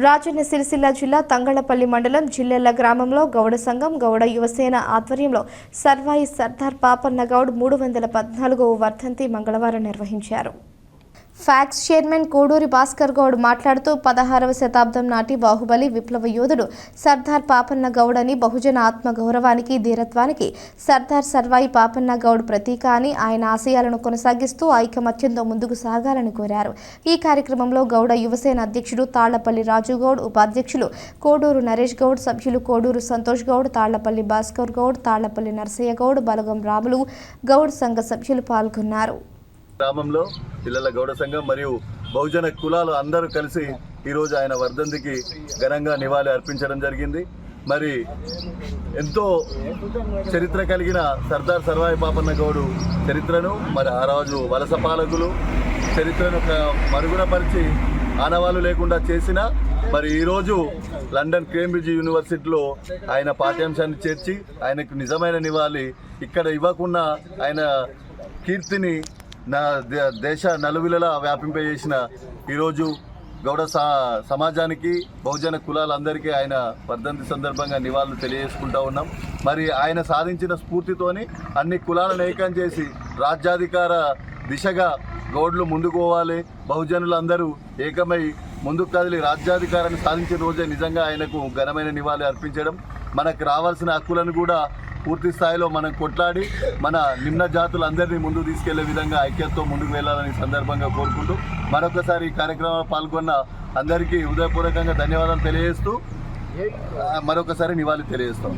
రాజన్న సిరిసిల్ల జిల్లా తంగళ్లపల్లి మండలం జిల్లెళ్ల గ్రామంలో గౌడ సంఘం గౌడ యువసేన ఆధ్వర్యంలో సర్వాయి సర్దార్ పాపన్న గౌడ్ 314వ వర్ధంతి మంగళవారం నిర్వహించారు. ఫ్యాక్స్ చైర్మన్ కోడూరి భాస్కర్ గౌడ్ మాట్లాడుతూ 16వ శతాబ్దం నాటి బాహుబలి విప్లవ యోధుడు సర్దార్ పాపన్న గౌడ్ అని, బహుజన ఆత్మ గౌరవానికి ధీరత్వానికి సర్దార్ సర్వాయి పాపన్న గౌడ్ ప్రతీక అని, ఆయన ఆశయాలను కొనసాగిస్తూ ఐకమత్యంతో ముందుకు సాగాలని కోరారు. ఈ కార్యక్రమంలో గౌడ యువసేన అధ్యక్షుడు తాళ్లపల్లి రాజు గౌడ్, ఉపాధ్యక్షులు కోడూరు నరేష్ గౌడ్, సభ్యులు కోడూరు సంతోష్ గౌడ్, తాళ్లపల్లి భాస్కర్ గౌడ్, తాళ్లపల్లి నర్సయ్య గౌడ్, బలగం రాములు గౌడ్ సంఘ సభ్యులు పాల్గొన్నారు. గ్రామంలో పిల్లల గౌడ సంఘం మరియు బహుజన కులాలు అందరూ కలిసి ఈరోజు ఆయన వర్ధంతికి ఘనంగా నివాళి అర్పించడం జరిగింది. మరి ఎంతో చరిత్ర కలిగిన సర్దార్ సర్వాయి పాపన్న గౌడు చరిత్రను మరి ఆ రోజు వలస పాలకులు చరిత్రను మరుగునపరిచి ఆనవాళ్ళు లేకుండా చేసిన మరి ఈరోజు లండన్ కేంబ్రిడ్జ్ యూనివర్సిటీలో ఆయన పాఠ్యాంశాన్ని చేర్చి ఆయనకు నిజమైన నివాళి ఇక్కడ ఇవ్వకుండా ఆయన కీర్తిని దేశ నలువిలలా వ్యాపింపజేసిన ఈరోజు గౌడ సమాజానికి బహుజన కులాలందరికీ ఆయన వర్ధంతి సందర్భంగా నివాళులు తెలియజేసుకుంటూ ఉన్నాం. మరి ఆయన సాధించిన స్ఫూర్తితోని అన్ని కులాలను ఏకం చేసి రాజ్యాధికార దిశగా గౌడ్లు ముందుకు పోవాలి, బహుజనులందరూ ఏకమై ముందుకు కదిలి రాజ్యాధికారాన్ని సాధించిన రోజే నిజంగా ఆయనకు ఘనమైన నివాళి అర్పించడం. మనకు రావాల్సిన హక్కులను కూడా పూర్తి స్థాయిలో మనం కొట్లాడి మన నిమ్న జాతులందరినీ ముందుకు తీసుకెళ్లే విధంగా ఐక్యతతో ముందుకు వెళ్లాలని సందర్భంగా కోరుకుంటూ మరొకసారి ఈ కార్యక్రమంలో పాల్గొన్న అందరికీ హృదయపూర్వకంగా ధన్యవాదాలు తెలియజేస్తూ మరొకసారి నివాళి తెలియజేస్తాం.